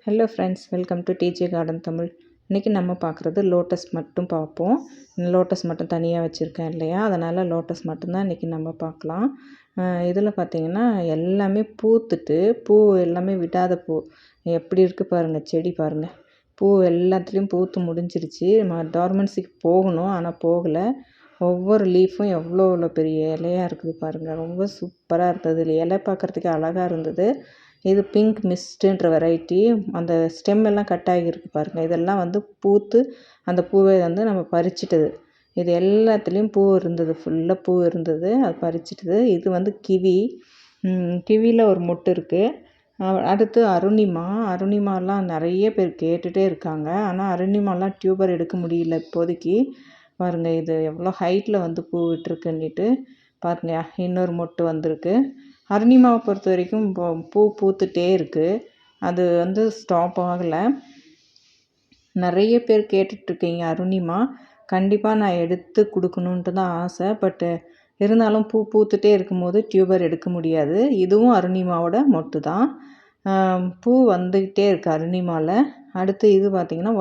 Hello friends, welcome to DJ garden Tamil. இன்றைக்கி நம்ம பார்க்குறது லோட்டஸ் மட்டும் பார்ப்போம். லோட்டஸ் மட்டும் தனியாக வச்சுருக்கேன் இல்லையா, அதனால் லோட்டஸ் மட்டும்தான் இன்றைக்கி நம்ம பார்க்கலாம். இதில் பார்த்திங்கன்னா எல்லாமே பூத்துட்டு, பூ எல்லாமே விடாத பூ எப்படி இருக்குது பாருங்கள். செடி பாருங்கள், பூ எல்லாத்துலேயும் பூத்து முடிஞ்சிருச்சு. டார்மன்சிக்கு போகணும், ஆனால் போகலை. ஒவ்வொரு லீஃபும் எவ்வளோ பெரிய இலையாக இருக்குது பாருங்கள். ரொம்ப சூப்பராக இருந்தது. இலை பார்க்குறதுக்கு அழகாக இருந்தது. இது பிங்க் மிஸ்ட்டுன்ற வெரைட்டி. அந்த ஸ்டெம் எல்லாம் கட் ஆகியிருக்கு பாருங்கள். இதெல்லாம் வந்து பூத்து அந்த பூவை வந்து நம்ம பறிச்சிட்டது. இது எல்லாத்துலேயும் பூ இருந்தது, ஃபுல்லாக பூ இருந்தது, அது பறிச்சிட்டது. இது வந்து கிவியில் ஒரு மொட்டு இருக்குது. அடுத்து அருணிமாலாம் நிறைய பேர் கேட்டுகிட்டே இருக்காங்க. ஆனால் அருணிமாலாம் டியூபர் எடுக்க முடியல இப்போதைக்கு. பாருங்கள், இது எவ்வளோ ஹைட்டில் வந்து பூ விட்டுருக்குன்னுட்டு பாருங்க. இன்னொரு மொட்டு வந்திருக்கு. அருணிமாவை பொறுத்த வரைக்கும் பூ பூத்துட்டே இருக்குது. அது வந்து ஸ்டாப் ஆகலை. நிறைய பேர் கேட்டுட்ருக்கீங்க அருணிமா. கண்டிப்பாக நான் எடுத்து கொடுக்கணுன்ட்டு தான் ஆசை. பட்டு இருந்தாலும் பூ பூத்துட்டே இருக்கும்போது டியூபர் எடுக்க முடியாது. இதுவும் அருணிமாவோட மொட்டு தான். பூ வந்துக்கிட்டே இருக்குது அருணிமாவில். அடுத்து இது பார்த்திங்கன்னா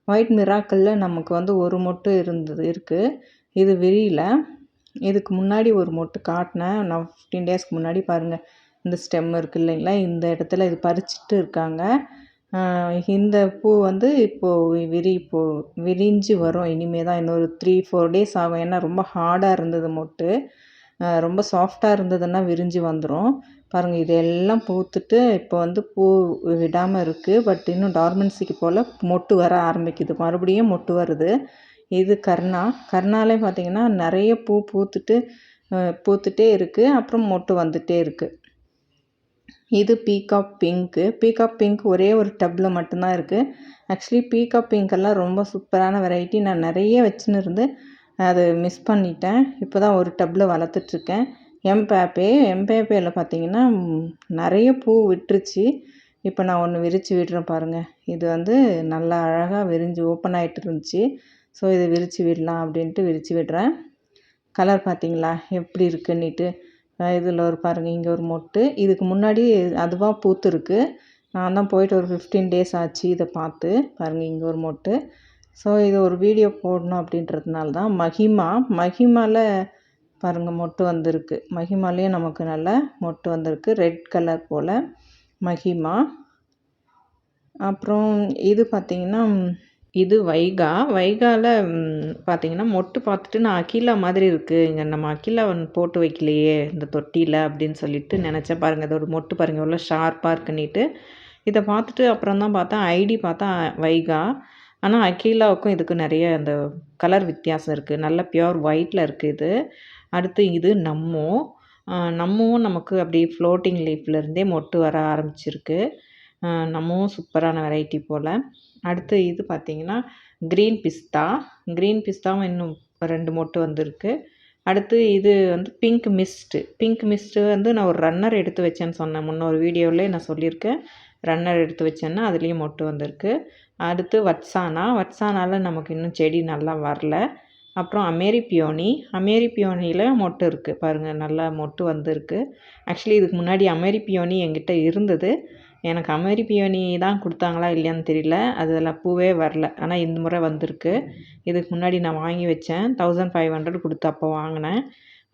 ஒயிட் மிராக்கிளில் நமக்கு வந்து ஒரு மொட்டு இருக்குது. இது விரியல. இதுக்கு முன்னாடி ஒரு மொட்டு காட்டினேன் நான் 15 டேஸ்க்கு முன்னாடி. பாருங்கள், இந்த ஸ்டெம் இருக்குது இல்லைங்களா, இந்த இடத்துல இது பறிச்சுட்டு இருக்காங்க. இந்த பூ வந்து இப்போது விரிஞ்சு வரும். இனிமேல் தான் இன்னொரு 3-4 டேஸ் ஆகும். ஏன்னா ரொம்ப ஹார்டாக இருந்தது மொட்டு. ரொம்ப சாஃப்டாக இருந்ததுன்னா விரிஞ்சு வந்துடும். பாருங்கள், இது எல்லாம் பூத்துட்டு இப்போ வந்து பூ விடாமல் இருக்குது. பட் இன்னும் டார்மன்சிக்கு போல் மொட்டு வர ஆரம்பிக்குது. மறுபடியும் மொட்டு வருது. இது கர்ணாலே பார்த்திங்கன்னா நிறைய பூ பூத்துட்டே இருக்குது. அப்புறம் மொட்டு வந்துகிட்டே இருக்குது. இது பீகாக் பிங்க் ஒரே ஒரு டப்பில் மட்டும்தான் இருக்குது. ஆக்சுவலி பீகாக் பிங்க்கெல்லாம் ரொம்ப சூப்பரான வெரைட்டி. நான் நிறைய வச்சுன்னு இருந்து அது மிஸ் பண்ணிட்டேன். இப்போ தான் ஒரு டப்பில் வளர்த்துட்ருக்கேன். எம்பேப்பேயில் பார்த்திங்கன்னா நிறைய பூ விட்டுருச்சு. இப்போ நான் ஒன்று விரித்து விடுறேன் பாருங்கள். இது வந்து நல்லா அழகாக விரிஞ்சு ஓப்பன் ஆகிட்டு இருந்துச்சு. ஸோ இதை விரித்து விடலாம் அப்படின்ட்டு விரித்து விடுறேன். கலர் பார்த்திங்களா எப்படி இருக்குன்னுட்டு. இதில் ஒரு பாருங்கள், இங்கே ஒரு மொட்டு. இதுக்கு முன்னாடி அதுவாக பூத்துருக்கு. நான் தான் போயிட்டு ஒரு 15 டேஸ் ஆச்சு இதை பார்த்து. பாருங்கள், இங்கே ஒரு மொட்டு. ஸோ இது ஒரு வீடியோ போடணும் அப்படின்றதுனால தான். மகிமாவில் பாருங்கள் மொட்டு வந்திருக்கு. மகிமாலேயும் நமக்கு நல்ல மொட்டு வந்திருக்கு, ரெட் கலர் போல் மகிமா. அப்புறம் இது பார்த்திங்கன்னா இது வைகாவில் பார்த்திங்கன்னா மொட்டு பார்த்துட்டு நான் அகிலா மாதிரி இருக்குது, இங்கே நம்ம அகிலா போட்டு வைக்கலையே இந்த தொட்டியில் அப்படின்னு சொல்லிட்டு நினச்சேன். பாருங்கள், இதோட மொட்டு பாருங்கள் எவ்வளோ ஷார்ப்பாக இருக்குன்னுட்டு. இதை பார்த்துட்டு அப்புறம் தான் பார்த்தேன், ஐடி பார்த்தா வைகா. ஆனால் அகிலாவுக்கும் இதுக்கும் நிறைய அந்த கலர் வித்தியாசம் இருக்குது. நல்ல பியூர் ஒயிட்டில் இருக்குது இது. அடுத்து இது நம்மவும் நமக்கு அப்படியே ஃப்ளோட்டிங் லீஃப்லேருந்தே மொட்டு வர ஆரம்பிச்சிருக்கு. நம்மவும் சூப்பரான வெரைட்டி போல். அடுத்து இது பார்த்திங்கன்னா க்ரீன் பிஸ்தாவும் இன்னும் 2 மொட்டு வந்திருக்கு. அடுத்து இது வந்து பிங்க் மிஸ்ட்டு வந்து நான் ஒரு ரன்னர் எடுத்து வச்சேன்னு சொன்னேன். முன்னொரு வீடியோவிலே நான் சொல்லியிருக்கேன். ரன்னர் எடுத்து வச்சேன்னா அதுலேயும் மொட்டு வந்திருக்கு. அடுத்து வட்சானாவில் நமக்கு இன்னும் செடி நல்லா வரல. அப்புறம் அமேரி பியோனியில் மொட்டு இருக்குது பாருங்கள், நல்லா மொட்டு வந்திருக்கு. ஆக்சுவலி இதுக்கு முன்னாடி அமேரி பியோனி என்கிட்ட இருந்தது. எனக்கு அமேரி பியோனி தான் கொடுத்தாங்களா இல்லையான்னு தெரியல, அதில் பூவே வரல. ஆனால் இந்த முறை வந்திருக்கு. இதுக்கு முன்னாடி நான் வாங்கி வச்சேன், 1500 கொடுத்து அப்போ வாங்கினேன்.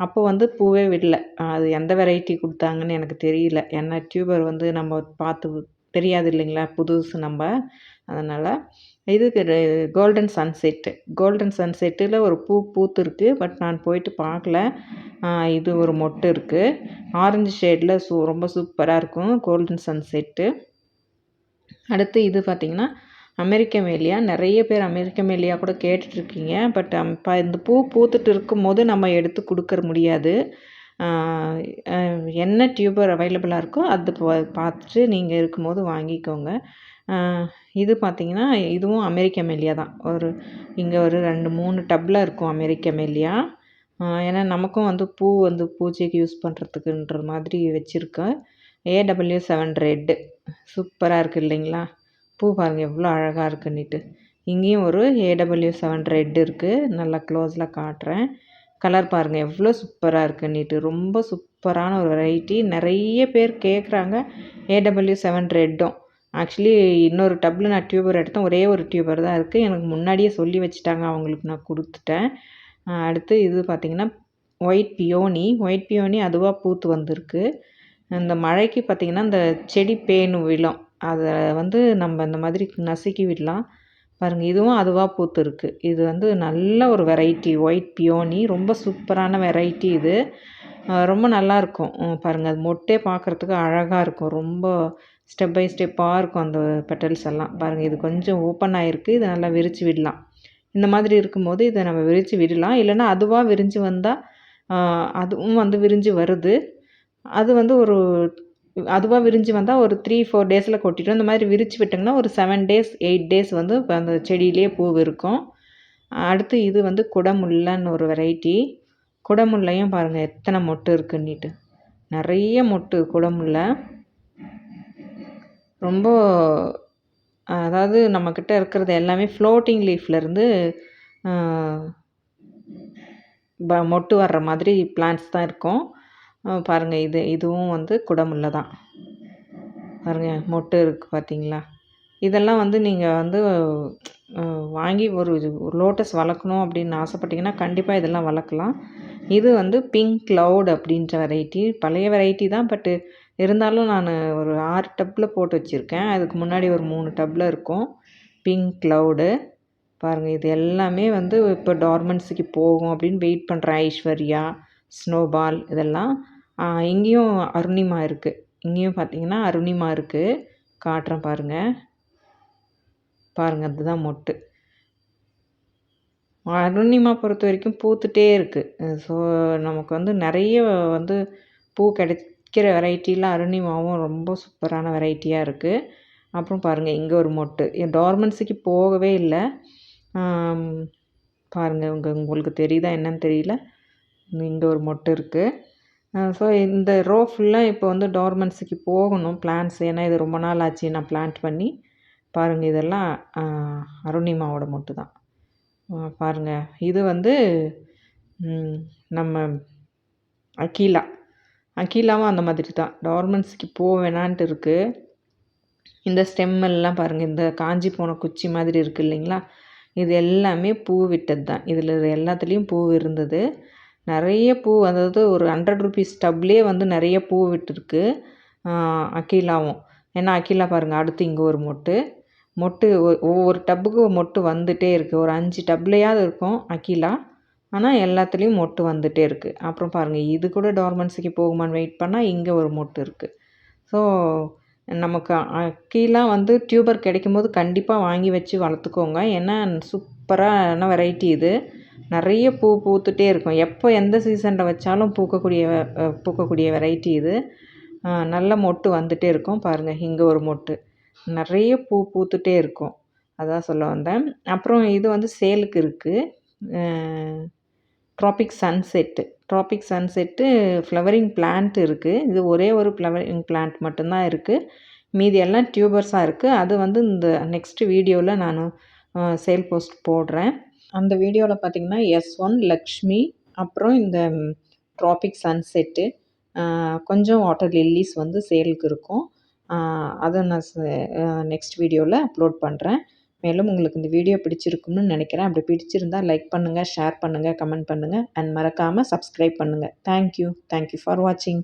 அப்போ வந்து பூவே விடல. அது எந்த வெரைட்டி கொடுத்தாங்கன்னு எனக்கு தெரியல. ஏன்னா டியூபர் வந்து நம்ம பார்த்து தெரியாது இல்லைங்களா, புதுசு நம்ம. அதனால் இதுக்கு கோல்டன் சன்செட்டில் ஒரு பூ பூத்துருக்கு. பட் நான் போயிட்டு பார்க்கல. இது ஒரு மொட்டு இருக்குது, ஆரஞ்சு ஷேடில். ரொம்ப சூப்பராக இருக்கும் கோல்டன் சன்செட்டு. அடுத்து இது பார்த்திங்கன்னா அமெரிக்க மேலியா. நிறைய பேர் அமெரிக்க மேலியா கூட கேட்டுட்ருக்கீங்க. பட் இந்த பூ பூத்துட்டு இருக்கும்போது நம்ம எடுத்து கொடுக்க முடியாது. என்ன டியூபர் அவைலபிளாக இருக்கோ அது பார்த்துட்டு நீங்கள் இருக்கும்போது வாங்கிக்கோங்க. இது பார்த்திங்கன்னா இதுவும் அமெரிக்க மேலியா தான். இங்கே ஒரு 2-3 டப்பில் இருக்கும் அமெரிக்க மேலியா. ஏன்னா நமக்கும் வந்து பூ வந்து பூஜைக்கு யூஸ் பண்ணுறதுக்குன்ற மாதிரி வச்சுருக்கேன். AW7 ரெட்டு சூப்பராக இருக்குது இல்லைங்களா. பூ பாருங்கள் எவ்வளோ அழகாக இருக்குன்னுட்டு. இங்கேயும் ஒரு AW7 ரெட் இருக்குது. நல்லா க்ளோஸில் காட்டுறேன். கலர் பாருங்கள் எவ்வளோ சூப்பராக இருக்குன்னுட்டு. ரொம்ப சூப்பரான ஒரு வெரைட்டி. நிறைய பேர் கேட்குறாங்க AW7 ரெட்டும். ஆக்சுவலி இன்னொரு டப்பில் நான் டியூபர் எடுத்தேன். ஒரே ஒரு டியூபர் தான் இருக்குது. எனக்கு முன்னாடியே சொல்லி வச்சுட்டாங்க. அவங்களுக்கு நான் கொடுத்துட்டேன். அடுத்து இது பார்த்திங்கன்னா ஒயிட் பியோனி அதுவாக பூத்து வந்திருக்கு. இந்த மழைக்கு பார்த்திங்கன்னா இந்த செடி பேனு விழும். அதை வந்து நம்ம இந்த மாதிரி நசுக்கி விடலாம். பாருங்கள், இதுவும் அதுவாக பூத்துருக்கு. இது வந்து நல்ல ஒரு வெரைட்டி ஒயிட் பியோனி. ரொம்ப சூப்பரான வெரைட்டி இது. ரொம்ப நல்லாயிருக்கும். பாருங்கள், அது மொட்டே பார்க்குறதுக்கு அழகாக இருக்கும். ரொம்ப ஸ்டெப் பை ஸ்டெப்பாக இருக்கும் அந்த பெட்டல்ஸ் எல்லாம். பாருங்கள், இது கொஞ்சம் ஓப்பன் ஆகிருக்கு. இதை நல்லா விரித்து விடலாம். இந்த மாதிரி இருக்கும்போது இதை நம்ம விரித்து விடலாம். இல்லைன்னா அதுவாக விரிஞ்சு வந்தால் அதுவும் வந்து விரிஞ்சு வருது. அது வந்து அதுவாக விரிஞ்சு வந்தால் ஒரு 3-4 டேஸில் கொட்டிடும். இந்த மாதிரி விரித்து விட்டிங்கன்னா ஒரு 7 டேஸ் 8 டேஸ் வந்து அந்த செடியிலே பூ இருக்கும். அடுத்து இது வந்து குடமுல்லைன்னு ஒரு வெரைட்டி. குடமுல்லையும் பாருங்கள் எத்தனை மொட்டு இருக்குன்னுட்டு. நிறைய மொட்டு குடமுல்லை. ரொம்ப அதாவது நம்மக்கிட்ட இருக்கிறது எல்லாமே ஃப்ளோட்டிங் லீஃப்லேருந்து மொட்டு வர்ற மாதிரி பிளான்ட்ஸ் தான் இருக்கும். பாருங்கள், இதுவும் வந்து குடமுல்லை தான். பாருங்கள், மொட்டு இருக்குது பார்த்தீங்களா? இதெல்லாம் வந்து நீங்கள் வந்து வாங்கி ஒரு லோட்டஸ் வளர்க்கணும் அப்படின்னு ஆசைப்பட்டீங்கன்னா கண்டிப்பாக இதெல்லாம் வளர்க்கலாம். இது வந்து பிங்க் க்ளவுட் அப்படின்ற வெரைட்டி. பழைய வெரைட்டி தான். பட்டு இருந்தாலும் நான் ஒரு 6 டப்பில் போட்டு வச்சுருக்கேன். அதுக்கு முன்னாடி ஒரு 3 டப்பில் இருக்கும் பிங்க் க்ளவுடு. பாருங்கள், இது எல்லாமே வந்து இப்போ டார்மன்ஸுக்கு போகும் அப்படின்னு வெயிட் பண்ணுறேன். ஐஸ்வர்யா, ஸ்னோபால் இதெல்லாம். இங்கேயும் அருணிமா இருக்குது. இங்கேயும் பார்த்தீங்கன்னா அருணிமா இருக்குது. காட்டுறேன் பாருங்கள். அதுதான் மொட்டு. அருணிமா பொறுத்த வரைக்கும் பூத்துட்டே இருக்குது. ஸோ நமக்கு வந்து நிறைய வந்து பூ கிடைக்கிற வெரைட்டியில் அருணிமாவும் ரொம்ப சூப்பரான வெரைட்டியாக இருக்குது. அப்புறம் பாருங்கள், இங்கே ஒரு மொட்டு. டார்மன்ஸுக்கு போகவே இல்லை. பாருங்கள், உங்களுக்கு தெரியுதா என்னன்னு தெரியல. இங்கே ஒரு மொட்டு இருக்குது. ஸோ இந்த ரோ ஃபுல்லாக இப்போ வந்து டார்மன்ஸுக்கு போகணும் பிளான்ட்ஸ். ஏன்னா இது ரொம்ப நாள் ஆச்சு நான் பிளான்ட் பண்ணி. பாருங்கள், இதெல்லாம் அருணிமாவோட மொட்டு தான். பாருங்கள், இது வந்து நம்ம அக்கீலாவும் அந்த மாதிரி தான். டார்மன்ஸுக்கு போக வேணான்ட்டு இருக்குது. இந்த ஸ்டெம்மெல்லாம் பாருங்கள், இந்த காஞ்சி போன குச்சி மாதிரி இருக்குது இல்லைங்களா? இது எல்லாமே பூ விட்டது தான். இதில் எல்லாத்துலேயும் பூ இருந்தது. நிறைய பூ, அதாவது ஒரு 100 ருபீஸ் டப்லேயே வந்து நிறைய பூ விட்டுருக்கு அக்கீலாவும். ஏன்னா அக்கீலா பாருங்கள், அடுத்து இங்கே ஒரு மொட்டு ஒவ்வொரு டப்புக்கு மொட்டு வந்துகிட்டே இருக்குது. ஒரு 5 டப்லையாவது இருக்கும் அக்கீலா. ஆனால் எல்லாத்துலேயும் மொட்டு வந்துகிட்டே இருக்குது. அப்புறம் பாருங்கள், இது கூட டார்மன்ஸுக்கு போகுமான்னு வெயிட் பண்ணால் இங்கே ஒரு மொட்டு இருக்குது. ஸோ நமக்கு அக்கீலா வந்து டியூபர் கிடைக்கும்போது கண்டிப்பாக வாங்கி வச்சு வளர்த்துக்கோங்க. ஏன்னா சூப்பரான வெரைட்டி இது. நிறைய பூ பூத்துட்டே இருக்கும். எப்போ எந்த சீசனில் வச்சாலும் பூக்கக்கூடிய வெரைட்டி இது. நல்ல மொட்டு வந்துகிட்டே இருக்கும். பாருங்கள், இங்கே ஒரு மொட்டு. நிறைய பூ பூத்துட்டே இருக்கும். அதான் சொல்ல வந்தேன். அப்புறம் இது வந்து சேலுக்கு இருக்குது. ட்ராபிக் சன்செட்டு ஃப்ளவரிங் பிளான்ட் இருக்குது. இது ஒரே ஒரு ஃப்ளவரிங் பிளான்ட் மட்டும்தான் இருக்குது. மீதி எல்லாம் டியூபர்ஸாக இருக்குது. அது வந்து இந்த நெக்ஸ்ட் வீடியோவில் நான் சேல் போஸ்ட் போடுறேன். அந்த வீடியோவில் பார்த்திங்கன்னா S1 லக்ஷ்மி, அப்புறம் இந்த ட்ராபிக் சன்செட்டு, கொஞ்சம் வாட்டர் லில்லிஸ் வந்து சேலுக்கு இருக்கும். அதை நான் நெக்ஸ்ட் வீடியோவில் அப்லோட் பண்ணுறேன். மேலும் உங்களுக்கு இந்த வீடியோ பிடிச்சிருக்கும்னு நினைக்கிறேன். அப்படி பிடிச்சிருந்தா லைக் பண்ணுங்கள், ஷேர் பண்ணுங்கள், கமெண்ட் பண்ணுங்கள் அண்ட் மறக்காமல் சப்ஸ்கிரைப் பண்ணுங்கள். தேங்க்யூ ஃபார் வாட்சிங்.